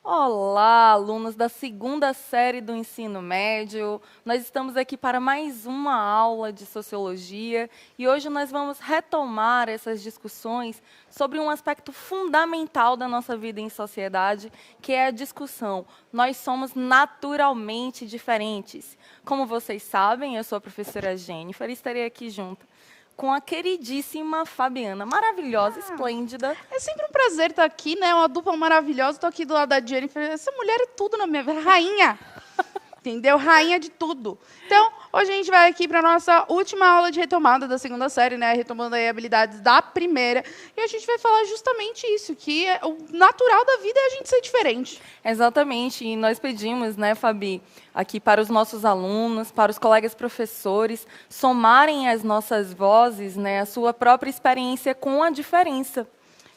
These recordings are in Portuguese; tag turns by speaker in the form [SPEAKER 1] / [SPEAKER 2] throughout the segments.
[SPEAKER 1] Olá, alunos da segunda série do ensino médio. Nós estamos aqui para mais uma aula de sociologia e hoje nós vamos retomar essas discussões sobre um aspecto fundamental da nossa vida em sociedade, que é a discussão. Nós somos naturalmente diferentes. Como vocês sabem, eu sou a professora Jennifer e estarei aqui junto com a queridíssima Fabiana, maravilhosa, esplêndida.
[SPEAKER 2] É sempre um prazer estar aqui, né? Uma dupla maravilhosa. Estou aqui do lado da Jennifer. Essa mulher é tudo na minha vida. Rainha. Entendeu? Rainha de tudo. Então, hoje a gente vai aqui para a nossa última aula de retomada da segunda série, né? Retomando aí habilidades da primeira. E a gente vai falar justamente isso, que o natural da vida é a gente ser diferente.
[SPEAKER 1] Exatamente. E nós pedimos, né, Fabi, aqui para os nossos alunos, para os colegas professores, somarem as nossas vozes, né, a sua própria experiência com a diferença.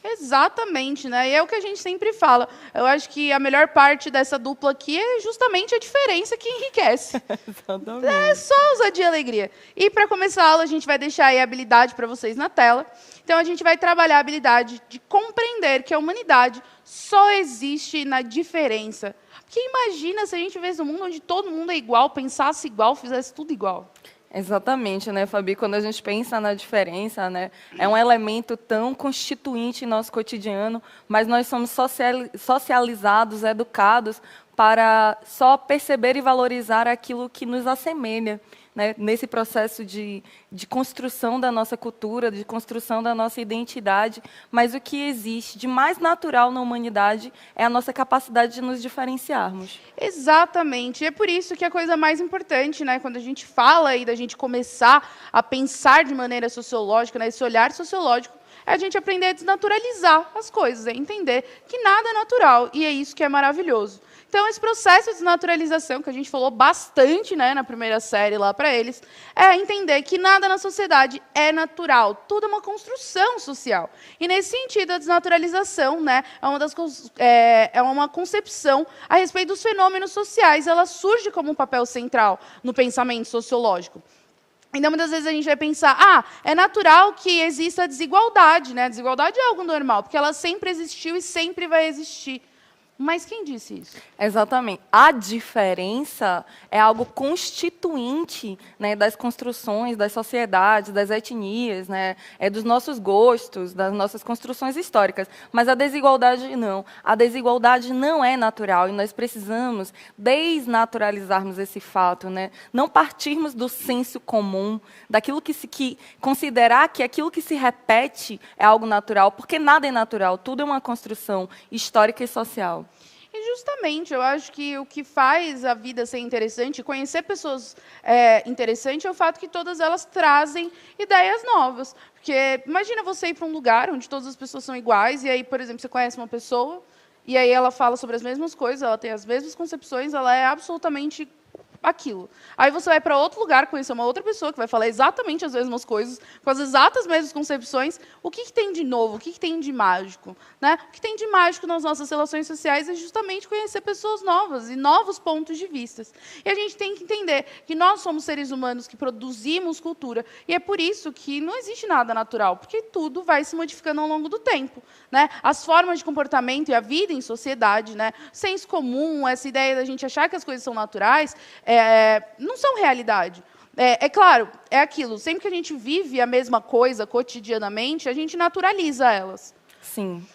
[SPEAKER 2] Exatamente, né? E é o que a gente sempre fala. Eu acho que a melhor parte dessa dupla aqui é justamente a diferença que enriquece.
[SPEAKER 1] Exatamente.
[SPEAKER 2] É só ousadia e alegria. E para começar a aula, a gente vai deixar aí a habilidade para vocês na tela. Então, a gente vai trabalhar a habilidade de compreender que a humanidade só existe na diferença. Porque imagina se a gente vivesse um mundo onde todo mundo é igual, pensasse igual, fizesse tudo igual.
[SPEAKER 1] Exatamente, né, Fabi? Quando a gente pensa na diferença, né, é um elemento tão constituinte em nosso cotidiano, mas nós somos socializados, educados para só perceber e valorizar aquilo que nos assemelha, né, nesse processo de construção da nossa cultura, de construção da nossa identidade. Mas o que existe de mais natural na humanidade é a nossa capacidade de nos diferenciarmos.
[SPEAKER 2] Exatamente. E é por isso que a coisa mais importante, né, quando a gente fala aí da gente começar a pensar de maneira sociológica, né, esse olhar sociológico, é a gente aprender a desnaturalizar as coisas, é entender que nada é natural, e é isso que é maravilhoso. Então, esse processo de desnaturalização, que a gente falou bastante, né, na primeira série lá para eles, é entender que nada na sociedade é natural, tudo é uma construção social. E, nesse sentido, a desnaturalização, né, é uma concepção a respeito dos fenômenos sociais, ela surge como um papel central no pensamento sociológico. Então, muitas vezes a gente vai pensar, é natural que exista desigualdade, né? A desigualdade é algo normal, porque ela sempre existiu e sempre vai existir. Mas quem disse isso?
[SPEAKER 1] Exatamente. A diferença é algo constituinte, né, das construções, das sociedades, das etnias, né, dos nossos gostos, das nossas construções históricas. Mas a desigualdade não. A desigualdade não é natural e nós precisamos desnaturalizarmos esse fato, né? Não partirmos do senso comum, daquilo que considerar que aquilo que se repete é algo natural, porque nada é natural, tudo é uma construção histórica e social.
[SPEAKER 2] E justamente, eu acho que o que faz a vida ser interessante, conhecer pessoas interessantes, é o fato que todas elas trazem ideias novas. Porque imagina você ir para um lugar onde todas as pessoas são iguais, e aí, por exemplo, você conhece uma pessoa, e aí ela fala sobre as mesmas coisas, ela tem as mesmas concepções, ela é absolutamente aquilo. Aí você vai para outro lugar, conhecer uma outra pessoa que vai falar exatamente as mesmas coisas, com as exatas mesmas concepções. O que tem de novo? O que tem de mágico? Né? O que tem de mágico nas nossas relações sociais é justamente conhecer pessoas novas e novos pontos de vista. E a gente tem que entender que nós somos seres humanos que produzimos cultura, e é por isso que não existe nada natural, porque tudo vai se modificando ao longo do tempo. Né? As formas de comportamento e a vida em sociedade, né? Senso comum, essa ideia da gente achar que as coisas são naturais, não são realidade. É claro, é aquilo, sempre que a gente vive a mesma coisa cotidianamente, a gente naturaliza elas.
[SPEAKER 1] Sim.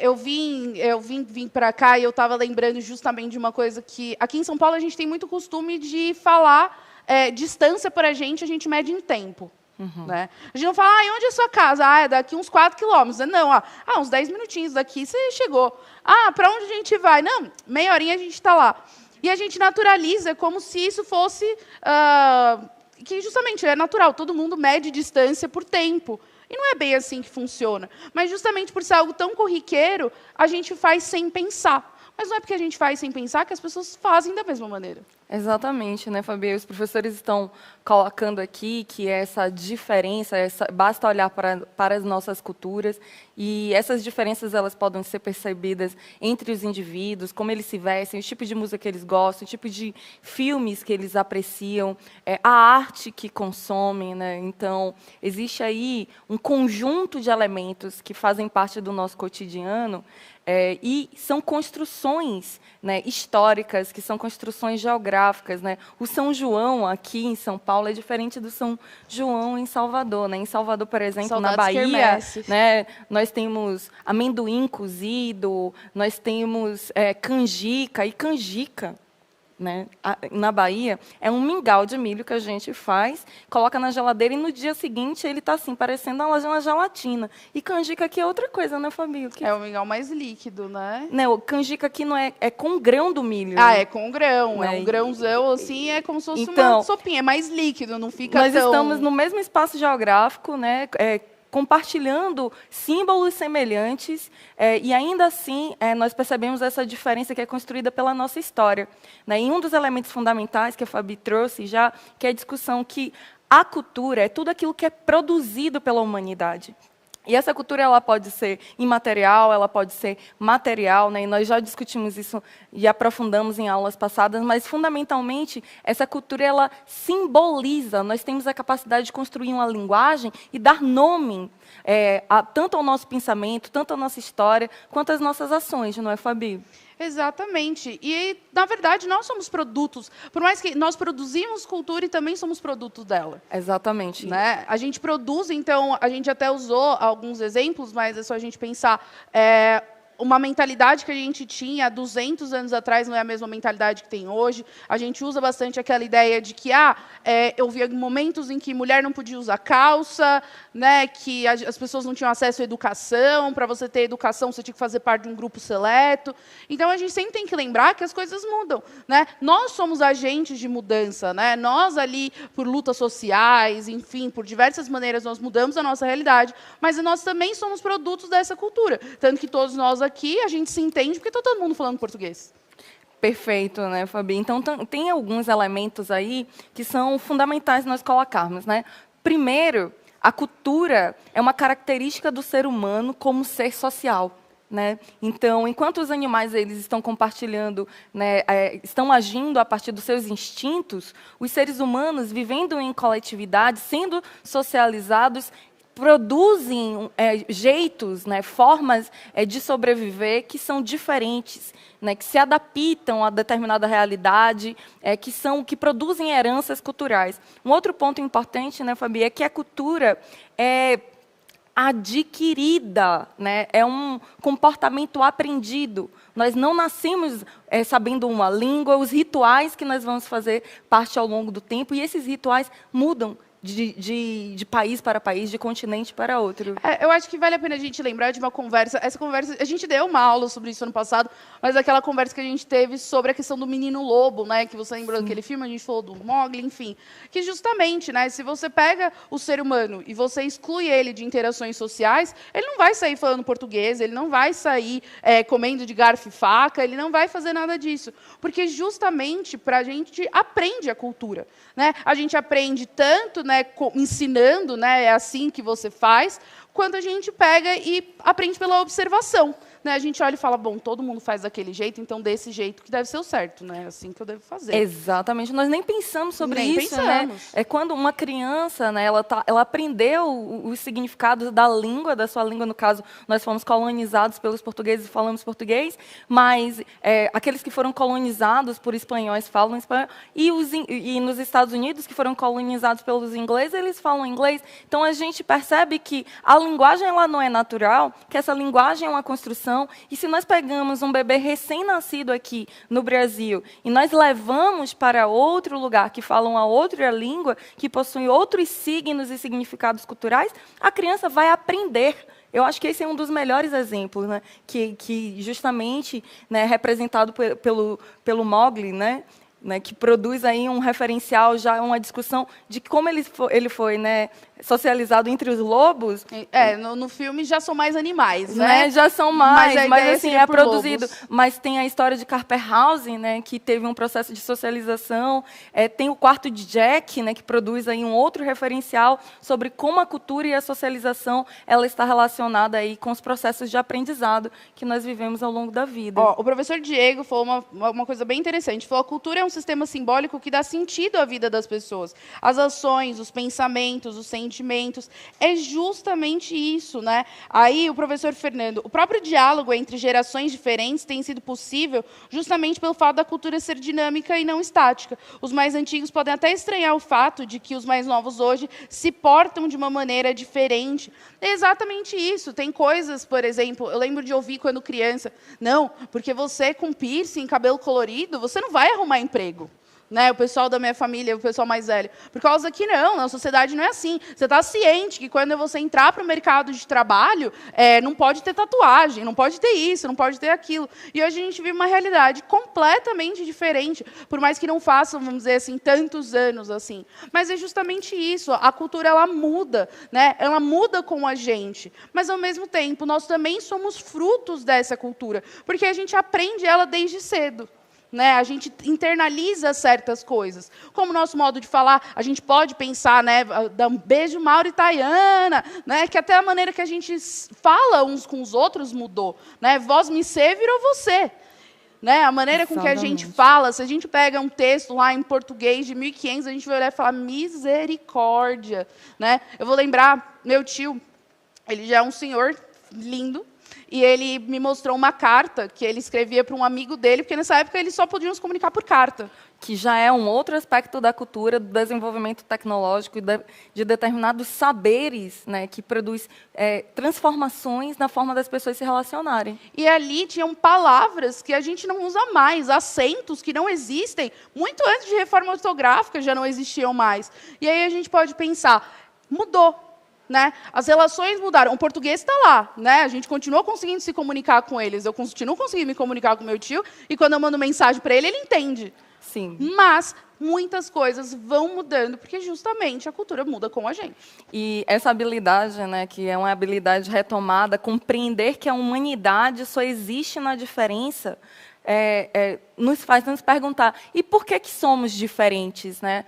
[SPEAKER 2] Eu vim para cá e eu estava lembrando justamente de uma coisa que... Aqui em São Paulo, a gente tem muito costume de falar distância para a gente mede em tempo.
[SPEAKER 1] Uhum.
[SPEAKER 2] Né? A gente não fala, onde é a sua casa? É daqui uns 4 quilômetros. Não, uns 10 minutinhos daqui você chegou. Para onde a gente vai? Não, meia horinha a gente está lá. E a gente naturaliza como se isso fosse... que justamente é natural, todo mundo mede distância por tempo. E não é bem assim que funciona. Mas justamente por ser algo tão corriqueiro, a gente faz sem pensar. Mas não é porque a gente faz sem pensar que as pessoas fazem da mesma maneira.
[SPEAKER 1] Exatamente, né, Fabi? Os professores estão colocando aqui que essa diferença, basta olhar para as nossas culturas e essas diferenças elas podem ser percebidas entre os indivíduos, como eles se vestem, o tipo de música que eles gostam, o tipo de filmes que eles apreciam, a arte que consomem, né? Então, existe aí um conjunto de elementos que fazem parte do nosso cotidiano. E são construções, né, históricas, que são construções geográficas, né? O São João, aqui em São Paulo, é diferente do São João em Salvador, né? Em Salvador, por exemplo,
[SPEAKER 2] Saudades
[SPEAKER 1] na Bahia,
[SPEAKER 2] quermesses.
[SPEAKER 1] né, nós temos amendoim cozido, nós temos canjica, e canjica, né, na Bahia, é um mingau de milho que a gente faz, coloca na geladeira e no dia seguinte ele está assim, parecendo uma gelatina. E canjica aqui é outra coisa, né, Fabio?
[SPEAKER 2] É o mingau mais líquido, né?
[SPEAKER 1] Não, canjica aqui não é com grão do milho.
[SPEAKER 2] Ah, é com grão.
[SPEAKER 1] Né?
[SPEAKER 2] É um grãozão, assim, é como se fosse
[SPEAKER 1] então,
[SPEAKER 2] uma sopinha. É mais líquido, não fica
[SPEAKER 1] nós
[SPEAKER 2] tão...
[SPEAKER 1] estamos no mesmo espaço geográfico, né? Compartilhando símbolos semelhantes, e ainda assim nós percebemos essa diferença que é construída pela nossa história, né? E um dos elementos fundamentais que a Fabi trouxe já, que é a discussão que a cultura é tudo aquilo que é produzido pela humanidade. E essa cultura ela pode ser imaterial, ela pode ser material, né? E nós já discutimos isso e aprofundamos em aulas passadas, mas, fundamentalmente, essa cultura ela simboliza. Nós temos a capacidade de construir uma linguagem e dar nome tanto ao nosso pensamento, tanto à nossa história, quanto às nossas ações, não é, Fabi?
[SPEAKER 2] Exatamente. E, na verdade, nós somos produtos. Por mais que nós produzimos cultura e também somos produtos dela.
[SPEAKER 1] Exatamente.
[SPEAKER 2] Né? A gente produz, então, a gente até usou alguns exemplos, mas é só a gente pensar... uma mentalidade que a gente tinha há 200 anos atrás não é a mesma mentalidade que tem hoje. A gente usa bastante aquela ideia de que eu via momentos em que mulher não podia usar calça, né, que as pessoas não tinham acesso à educação. Para você ter educação, você tinha que fazer parte de um grupo seleto. Então, a gente sempre tem que lembrar que as coisas mudam. Né? Nós somos agentes de mudança. Né? Nós, ali, por lutas sociais, enfim, por diversas maneiras, nós mudamos a nossa realidade, mas nós também somos produtos dessa cultura. Tanto que todos nós aqui, a gente se entende porque está todo mundo falando português.
[SPEAKER 1] Perfeito, né, Fabi? Então, tem alguns elementos aí que são fundamentais nós colocarmos, né? Primeiro, a cultura é uma característica do ser humano como ser social. Né? Então, enquanto os animais eles estão compartilhando, né, estão agindo a partir dos seus instintos, os seres humanos, vivendo em coletividade, sendo socializados, produzem jeitos, né, formas de sobreviver que são diferentes, né, que se adaptam a determinada realidade, que produzem heranças culturais. Um outro ponto importante, né, Fabi, é que a cultura é adquirida, né, é um comportamento aprendido. Nós não nascemos sabendo uma língua, os rituais que nós vamos fazer parte ao longo do tempo, e esses rituais mudam de país para país, de continente para outro.
[SPEAKER 2] Eu acho que vale a pena a gente lembrar de uma conversa. Essa conversa, a gente deu uma aula sobre isso ano passado, mas aquela conversa que a gente teve sobre a questão do menino lobo, né? Que você lembrou daquele filme, a gente falou do Mowgli, enfim. Que justamente, né? Se você pega o ser humano e você exclui ele de interações sociais, ele não vai sair falando português, ele não vai sair comendo de garfo e faca, ele não vai fazer nada disso. Porque justamente a gente aprende a cultura. Né? A gente aprende tanto, né, ensinando, né, é assim que você faz, quando a gente pega e aprende pela observação. Né? A gente olha e fala, bom, todo mundo faz daquele jeito, então desse jeito que deve ser o certo, né? É assim que eu devo fazer.
[SPEAKER 1] Exatamente. Nós nem pensamos sobre isso,
[SPEAKER 2] pensamos.
[SPEAKER 1] Né? É quando uma criança, né, ela aprendeu os significados da língua, da sua língua, no caso, nós fomos colonizados pelos portugueses e falamos português, mas aqueles que foram colonizados por espanhóis falam espanhol, e nos Estados Unidos, que foram colonizados pelos ingleses, eles falam inglês. Então, a gente percebe que a linguagem ela não é natural, que essa linguagem é uma construção. E se nós pegamos um bebê recém-nascido aqui no Brasil e nós levamos para outro lugar que fala uma outra língua, que possui outros signos e significados culturais, a criança vai aprender. Eu acho que esse é um dos melhores exemplos, né? que justamente, né, representado pelo Mowgli, né? né, que produz aí um referencial, já uma discussão de como ele foi, né, socializado entre os lobos.
[SPEAKER 2] No filme já são mais animais, né?
[SPEAKER 1] Já são mais, mas assim, é produzido.
[SPEAKER 2] Lobos.
[SPEAKER 1] Mas tem a história de Carperhausen, né, que teve um processo de socialização. Tem o Quarto de Jack, né, que produz aí um outro referencial sobre como a cultura e a socialização ela está relacionada aí com os processos de aprendizado que nós vivemos ao longo da vida.
[SPEAKER 2] O professor Diego falou uma coisa bem interessante. Falou: a cultura é um sistema simbólico que dá sentido à vida das pessoas. As ações, os pensamentos, os sentimentos. É justamente isso, né? Aí, o professor Fernando, o próprio diálogo entre gerações diferentes tem sido possível justamente pelo fato da cultura ser dinâmica e não estática. Os mais antigos podem até estranhar o fato de que os mais novos hoje se portam de uma maneira diferente. É exatamente isso. Tem coisas, por exemplo, eu lembro de ouvir quando criança, não, porque você com piercing, cabelo colorido, você não vai arrumar emprego. Né, o pessoal da minha família, o pessoal mais velho. Por causa que não, na sociedade não é assim. Você está ciente que quando você entrar para o mercado de trabalho, não pode ter tatuagem, não pode ter isso, não pode ter aquilo. E hoje a gente vive uma realidade completamente diferente, por mais que não façam, vamos dizer assim, tantos anos assim. Mas é justamente isso, a cultura ela muda, né? Ela muda com a gente. Mas, ao mesmo tempo, nós também somos frutos dessa cultura, porque a gente aprende ela desde cedo. Né, a gente internaliza certas coisas. Como o nosso modo de falar, a gente pode pensar, né, dar um beijo mauritaiana, né, que até a maneira que a gente fala uns com os outros mudou. Né, vós me ser virou você. Né, a maneira com que a gente fala, se a gente pega um texto lá em português de 1500, a gente vai olhar e falar misericórdia. Né? Eu vou lembrar, meu tio, ele já é um senhor lindo, e ele me mostrou uma carta que ele escrevia para um amigo dele, porque nessa época eles só podiam se comunicar por carta.
[SPEAKER 1] Que já é um outro aspecto da cultura, do desenvolvimento tecnológico, de determinados saberes, né, que produz transformações na forma das pessoas se relacionarem.
[SPEAKER 2] E ali tinham palavras que a gente não usa mais, acentos que não existem, muito antes de reforma ortográfica já não existiam mais. E aí a gente pode pensar, mudou. Né? As relações mudaram. O português está lá. Né? A gente continua conseguindo se comunicar com eles. Eu continuo conseguindo me comunicar com meu tio. E quando eu mando mensagem para ele, ele entende.
[SPEAKER 1] Sim.
[SPEAKER 2] Mas muitas coisas vão mudando, porque justamente a cultura muda com a gente.
[SPEAKER 1] E essa habilidade, né, que é uma habilidade retomada, compreender que a humanidade só existe na diferença, nos faz nos perguntar, e por que somos diferentes? Né?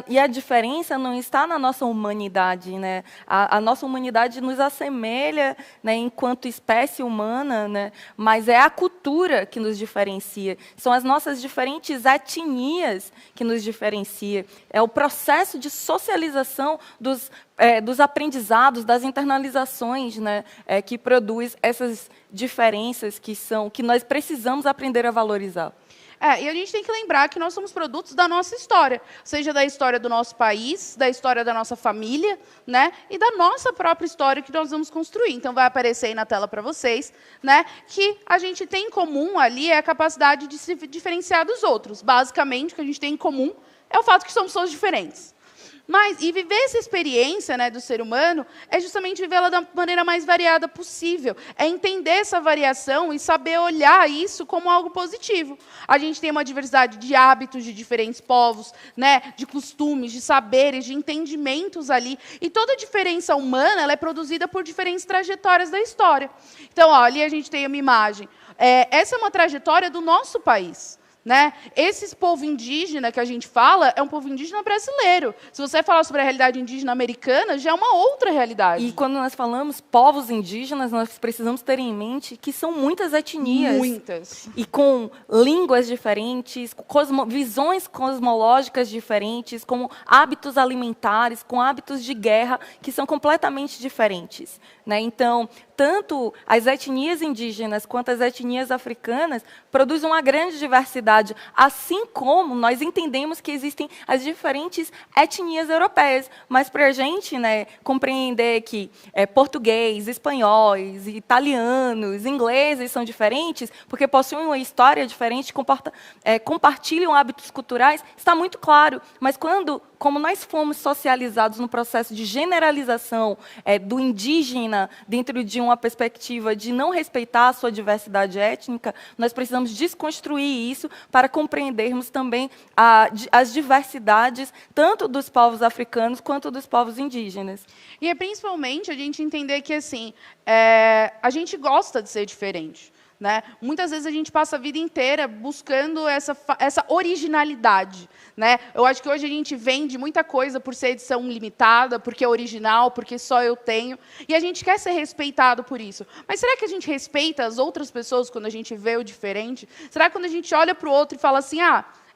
[SPEAKER 1] E a diferença não está na nossa humanidade. Né? A nossa humanidade nos assemelha, né, enquanto espécie humana, né? Mas é a cultura que nos diferencia. São as nossas diferentes etnias que nos diferenciam. É o processo de socialização dos aprendizados, das internalizações, né, que produz essas diferenças que nós precisamos aprender a valorizar.
[SPEAKER 2] E a gente tem que lembrar que nós somos produtos da nossa história, seja da história do nosso país, da história da nossa família, né, e da nossa própria história que nós vamos construir. Então, vai aparecer aí na tela para vocês, né, que a gente tem em comum ali é a capacidade de se diferenciar dos outros. Basicamente, o que a gente tem em comum é o fato que somos todos diferentes. E viver essa experiência, né, do ser humano é justamente vivê-la da maneira mais variada possível. É entender essa variação e saber olhar isso como algo positivo. A gente tem uma diversidade de hábitos de diferentes povos, né, de costumes, de saberes, de entendimentos ali. E toda a diferença humana ela é produzida por diferentes trajetórias da história. Então, ali a gente tem uma imagem. Essa é uma trajetória do nosso país. Né? Esse povo indígena que a gente fala é um povo indígena brasileiro. Se você falar sobre a realidade indígena americana, já é uma outra realidade.
[SPEAKER 1] E quando nós falamos povos indígenas, nós precisamos ter em mente que são muitas etnias.
[SPEAKER 2] Muitas.
[SPEAKER 1] E com línguas diferentes, visões cosmológicas diferentes, com hábitos alimentares, com hábitos de guerra, que são completamente diferentes. Né? Então, tanto as etnias indígenas quanto as etnias africanas produzem uma grande diversidade, assim como nós entendemos que existem as diferentes etnias europeias. Mas para a gente, né, compreender que português, espanhóis, italianos, ingleses são diferentes, porque possuem uma história diferente, compartilham hábitos culturais, está muito claro. Mas como nós fomos socializados no processo de generalização do indígena dentro de uma perspectiva de não respeitar a sua diversidade étnica, nós precisamos desconstruir isso para compreendermos também as diversidades, tanto dos povos africanos quanto dos povos indígenas.
[SPEAKER 2] E é principalmente a gente entender que assim, a gente gosta de ser diferente. Né? Muitas vezes a gente passa a vida inteira buscando essa originalidade. Né? Eu acho que hoje a gente vende muita coisa por ser edição limitada, porque é original, porque só eu tenho, e a gente quer ser respeitado por isso. Mas será que a gente respeita as outras pessoas quando a gente vê o diferente? Será que quando a gente olha para o outro e fala assim,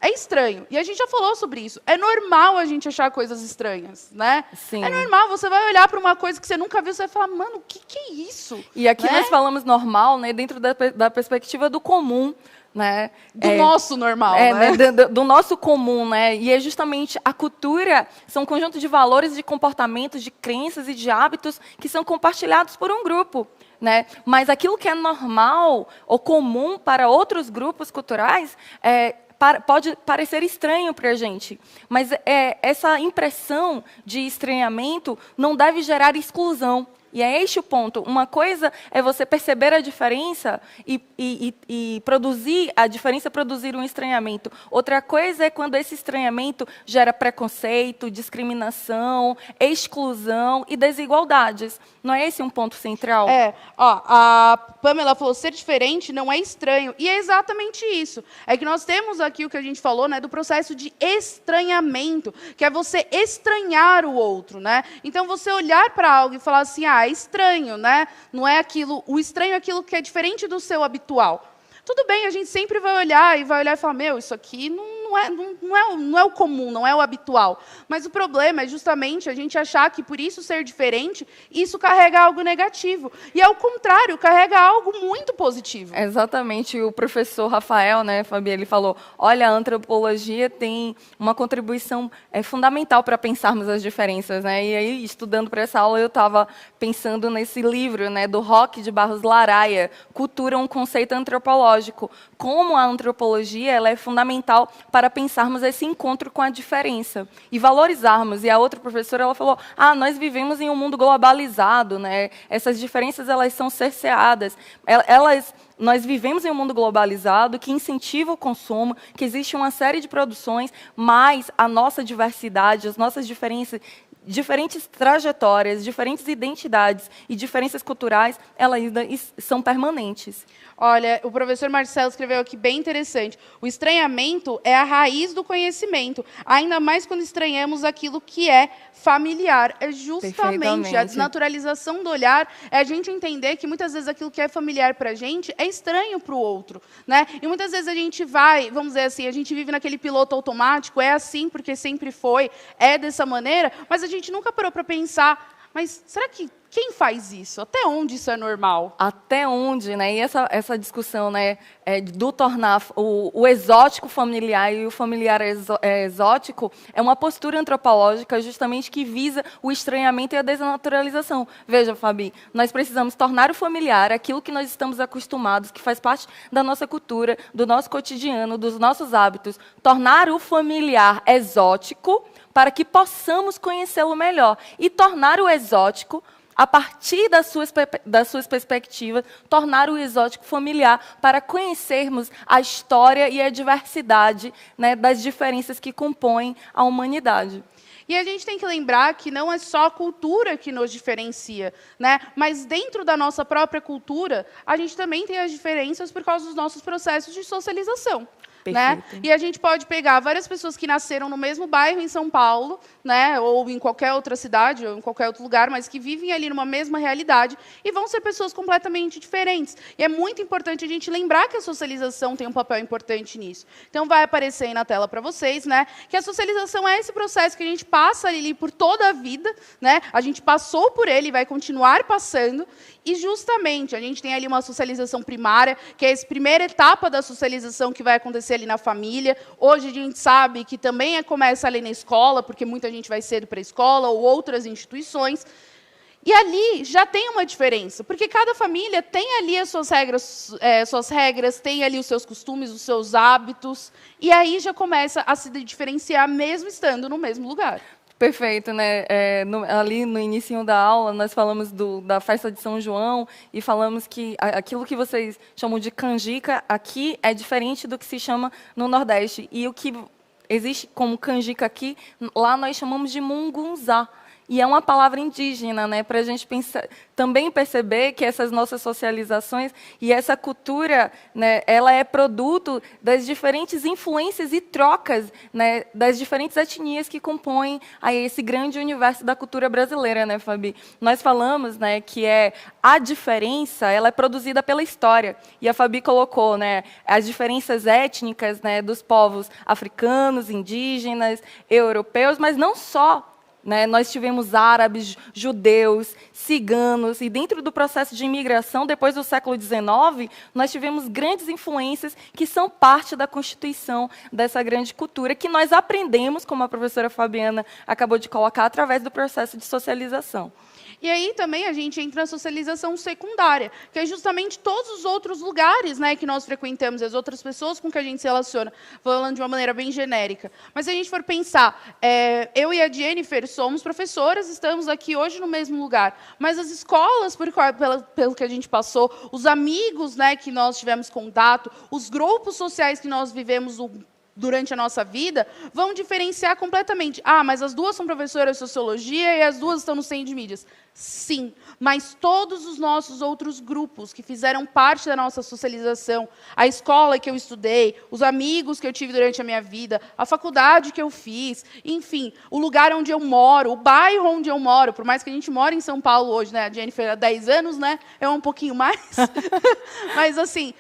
[SPEAKER 2] é estranho. E a gente já falou sobre isso. É normal a gente achar coisas estranhas, né?
[SPEAKER 1] Sim.
[SPEAKER 2] É normal. Você vai olhar para uma coisa que você nunca viu, você vai falar, mano, o que é isso?
[SPEAKER 1] E aqui nós falamos normal, né, dentro da perspectiva do comum, né?
[SPEAKER 2] Do nosso normal,
[SPEAKER 1] né? Do nosso comum, né? E é justamente a cultura, são um conjunto de valores, de comportamentos, de crenças e de hábitos que são compartilhados por um grupo. Né? Mas aquilo que é normal ou comum para outros grupos culturais pode parecer estranho para a gente, mas essa impressão de estranhamento não deve gerar exclusão. E é este o ponto. Uma coisa é você perceber a diferença e produzir a diferença, produzir um estranhamento. Outra coisa é quando esse estranhamento gera preconceito, discriminação, exclusão e desigualdades. Não é esse um ponto central?
[SPEAKER 2] A Pamela falou, ser diferente não é estranho. E é exatamente isso. É que nós temos aqui o que a gente falou, né, do processo de estranhamento, que é você estranhar o outro. Né? Então, você olhar para algo e falar assim, é estranho, né? Não é aquilo, o estranho é aquilo que é diferente do seu habitual. Tudo bem, a gente sempre vai olhar e falar, meu, isso aqui não é o comum, não é o habitual. Mas o problema é justamente a gente achar que por isso ser diferente, isso carrega algo negativo. E ao contrário, carrega algo muito positivo.
[SPEAKER 1] Exatamente. O professor Rafael, né, Fabi, ele falou, olha, a antropologia tem uma contribuição fundamental para pensarmos as diferenças. Né? E aí, estudando para essa aula, eu estava pensando nesse livro, né, do Roque de Barros Laraia, Cultura, um conceito antropológico. Como a antropologia ela é fundamental para pensarmos esse encontro com a diferença e valorizarmos. E a outra professora ela falou, nós vivemos em um mundo globalizado, né? Essas diferenças elas são cerceadas. Nós vivemos em um mundo globalizado que incentiva o consumo, que existe uma série de produções, mas a nossa diversidade, as nossas diferentes trajetórias, diferentes identidades e diferenças culturais, elas ainda são permanentes.
[SPEAKER 2] Olha, o professor Marcelo escreveu aqui bem interessante. O estranhamento é a raiz do conhecimento, ainda mais quando estranhamos aquilo que é familiar. É justamente a desnaturalização do olhar, é a gente entender que muitas vezes aquilo que é familiar para a gente é estranho para o outro. Né? E muitas vezes a gente vamos dizer assim, a gente vive naquele piloto automático, é assim porque sempre foi, é dessa maneira, mas a gente nunca parou para pensar, mas será que quem faz isso? Até onde isso é normal?
[SPEAKER 1] Até onde, né? E essa discussão, né, do tornar o exótico familiar e o familiar exótico é uma postura antropológica justamente que visa o estranhamento e a desnaturalização. Veja, Fabi, nós precisamos tornar o familiar aquilo que nós estamos acostumados, que faz parte da nossa cultura, do nosso cotidiano, dos nossos hábitos. Tornar o familiar exótico para que possamos conhecê-lo melhor. E tornar o exótico, a partir das suas perspectivas, tornar o exótico familiar para conhecermos a história e a diversidade, né, das diferenças que compõem a humanidade.
[SPEAKER 2] E a gente tem que lembrar que não é só a cultura que nos diferencia, né? Mas dentro da nossa própria cultura, a gente também tem as diferenças por causa dos nossos processos de socialização. Né? E a gente pode pegar várias pessoas que nasceram no mesmo bairro em São Paulo, né? Ou em qualquer outra cidade, ou em qualquer outro lugar, mas que vivem ali numa mesma realidade e vão ser pessoas completamente diferentes. E é muito importante a gente lembrar que a socialização tem um papel importante nisso. Então, vai aparecer aí na tela para vocês, né? Que a socialização é esse processo que a gente passa ali por toda a vida, né? A gente passou por ele e vai continuar passando. E, justamente, a gente tem ali uma socialização primária, que é essa primeira etapa da socialização que vai acontecer ali na família. Hoje, a gente sabe que também começa ali na escola, porque muita gente vai cedo para a escola ou outras instituições. E ali já tem uma diferença, porque cada família tem ali as suas regras, tem ali os seus costumes, os seus hábitos, e aí já começa a se diferenciar mesmo estando no mesmo lugar.
[SPEAKER 1] Perfeito, né? Ali no início da aula, nós falamos da festa de São João e falamos que aquilo que vocês chamam de canjica aqui é diferente do que se chama no Nordeste. E o que existe como canjica aqui, lá nós chamamos de mungunzá. E é uma palavra indígena, né, para a gente também perceber que essas nossas socializações e essa cultura, né, ela é produto das diferentes influências e trocas, né, das diferentes etnias que compõem aí esse grande universo da cultura brasileira, né, Fabi? Nós falamos, né, que a diferença, ela é produzida pela história. E a Fabi colocou, né, as diferenças étnicas, né, dos povos africanos, indígenas, europeus, mas não só. Nós tivemos árabes, judeus, ciganos, e dentro do processo de imigração, depois do século XIX, nós tivemos grandes influências que são parte da constituição dessa grande cultura, que nós aprendemos, como a professora Fabiana acabou de colocar, através do processo de socialização.
[SPEAKER 2] E aí também a gente entra na socialização secundária, que é justamente todos os outros lugares, né, que nós frequentamos, as outras pessoas com que a gente se relaciona, falando de uma maneira bem genérica. Mas se a gente for pensar, eu e a Jennifer somos professoras, estamos aqui hoje no mesmo lugar, mas as escolas pelo que a gente passou, os amigos, né, que nós tivemos contato, os grupos sociais que nós vivemos durante a nossa vida, vão diferenciar completamente. Ah, mas as duas são professoras de sociologia e as duas estão no centro de mídias. Sim, mas todos os nossos outros grupos que fizeram parte da nossa socialização, a escola que eu estudei, os amigos que eu tive durante a minha vida, a faculdade que eu fiz, enfim, o lugar onde eu moro, o bairro onde eu moro, por mais que a gente mora em São Paulo hoje, né? A Jennifer há 10 anos, né? Eu um pouquinho mais. Mas, assim,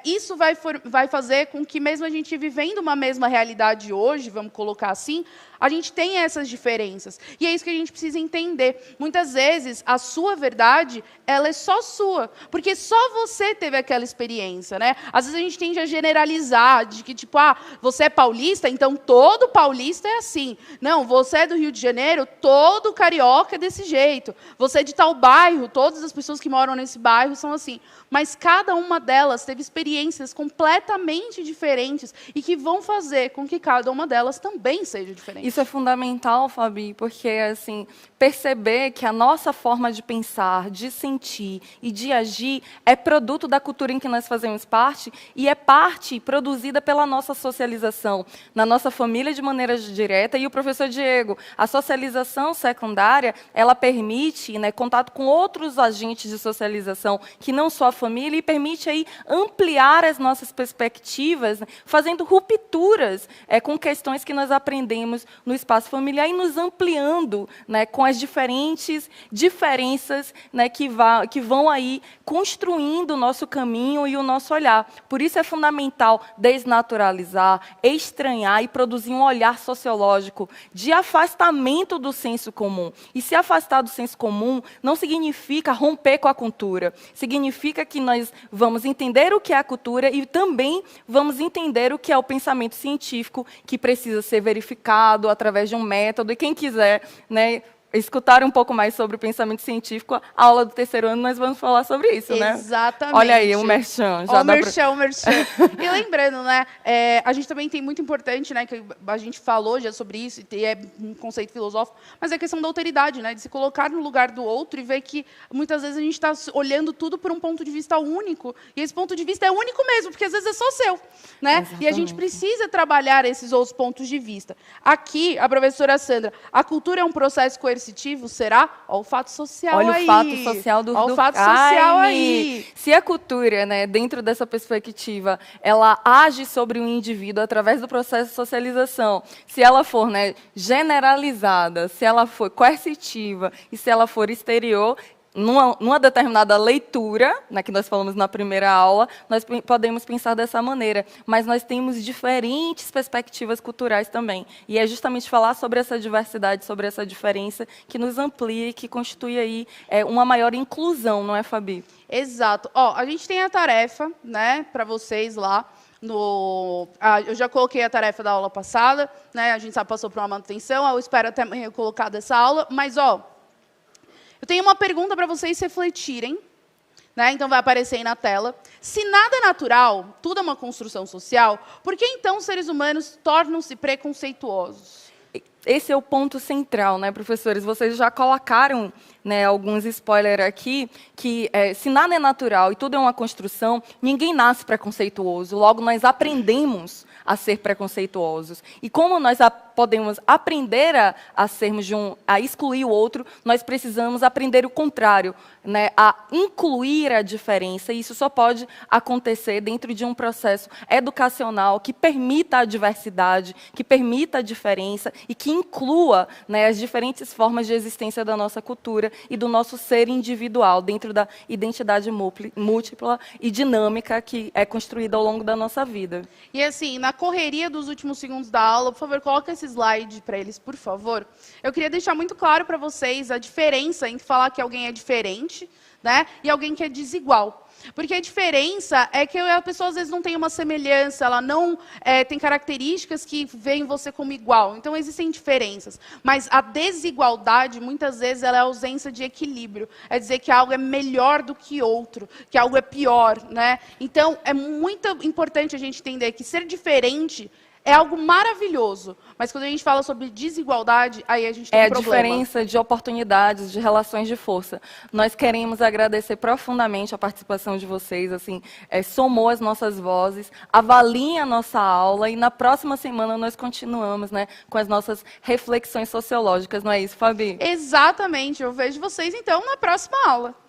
[SPEAKER 2] isso vai fazer com que, mesmo a gente vivendo uma mesma realidade hoje, vamos colocar assim, a gente tem essas diferenças. E é isso que a gente precisa entender. Muitas vezes, a sua verdade, ela é só sua. Porque só você teve aquela experiência, né? Às vezes a gente tende a generalizar, de que, tipo, você é paulista, então todo paulista é assim. Não, você é do Rio de Janeiro, todo carioca é desse jeito. Você é de tal bairro, todas as pessoas que moram nesse bairro são assim. Mas cada uma delas teve experiências completamente diferentes e que vão fazer com que cada uma delas também seja diferente.
[SPEAKER 1] Isso é fundamental, Fabi, porque assim, perceber que a nossa forma de pensar, de sentir e de agir é produto da cultura em que nós fazemos parte e é parte produzida pela nossa socialização, na nossa família de maneira direta. E o professor Diego, a socialização secundária, ela permite, né, contato com outros agentes de socialização que não só a família e permite aí ampliar as nossas perspectivas, né, fazendo rupturas com questões que nós aprendemos no espaço familiar e nos ampliando, né, com as diferentes diferenças, né, que vão aí construindo o nosso caminho e o nosso olhar. Por isso é fundamental desnaturalizar, estranhar e produzir um olhar sociológico de afastamento do senso comum. E se afastar do senso comum não significa romper com a cultura, significa que nós vamos entender o que é a cultura e também vamos entender o que é o pensamento científico que precisa ser verificado através de um método. E quem quiser, né, escutar um pouco mais sobre o pensamento científico, a aula do terceiro ano nós vamos falar sobre isso, né?
[SPEAKER 2] Exatamente.
[SPEAKER 1] Olha aí, o merchan.
[SPEAKER 2] O merchan. E lembrando, né, a gente também tem muito importante, né, que a gente falou já sobre isso, e é um conceito filosófico, mas é a questão da alteridade, né, de se colocar no lugar do outro e ver que, muitas vezes, a gente está olhando tudo por um ponto de vista único, e esse ponto de vista é único mesmo, porque, às vezes, é só seu, né? Exatamente. E a gente precisa trabalhar esses outros pontos de vista. Aqui, a professora Sandra, a cultura é um processo coercitivo? Será? Olha o fato social aí.
[SPEAKER 1] Olha o fato social do...
[SPEAKER 2] Olha o fato social aí.
[SPEAKER 1] Se a cultura, né, dentro dessa perspectiva, ela age sobre o indivíduo através do processo de socialização, se ela for, né, generalizada, se ela for coercitiva e se ela for exterior, numa determinada leitura, né, que nós falamos na primeira aula, nós podemos pensar dessa maneira, mas nós temos diferentes perspectivas culturais também. E é justamente falar sobre essa diversidade, sobre essa diferença, que nos amplia e que constitui aí uma maior inclusão, não é, Fabi?
[SPEAKER 2] Exato. Ó, a gente tem a tarefa, né, para vocês lá. Eu já coloquei a tarefa da aula passada, né, a gente já passou por uma manutenção, eu espero até amanhã colocar dessa aula, mas, ó, eu tenho uma pergunta para vocês refletirem, né? Então vai aparecer aí na tela. Se nada é natural, tudo é uma construção social, por que então os seres humanos tornam-se preconceituosos?
[SPEAKER 1] esse é o ponto central, né, professores? Vocês já colocaram, né, alguns spoilers aqui, que se nada é natural e tudo é uma construção, ninguém nasce preconceituoso, logo nós aprendemos a ser preconceituosos. E como nós podemos aprender a sermos a excluir o outro, nós precisamos aprender o contrário, né, a incluir a diferença, e isso só pode acontecer dentro de um processo educacional que permita a diversidade, que permita a diferença e que inclua, né, as diferentes formas de existência da nossa cultura e do nosso ser individual, dentro da identidade múltipla e dinâmica que é construída ao longo da nossa vida.
[SPEAKER 2] E assim, na correria dos últimos segundos da aula, por favor, coloca esse slide para eles, por favor. Eu queria deixar muito claro para vocês a diferença entre falar que alguém é diferente, né, e alguém que é desigual. Porque a diferença é que a pessoa, às vezes, não tem uma semelhança, ela não tem características que veem você como igual. Então, existem diferenças. Mas a desigualdade, muitas vezes, ela é a ausência de equilíbrio. É dizer que algo é melhor do que outro, que algo é pior, né? Então, é muito importante a gente entender que ser diferente é algo maravilhoso, mas quando a gente fala sobre desigualdade, aí a gente tem um problema.
[SPEAKER 1] É a diferença de oportunidades, de relações de força. Nós queremos agradecer profundamente a participação de vocês, assim, somou as nossas vozes, avaliem a nossa aula e na próxima semana nós continuamos, né, com as nossas reflexões sociológicas, não é isso, Fabi?
[SPEAKER 2] Exatamente, eu vejo vocês então na próxima aula.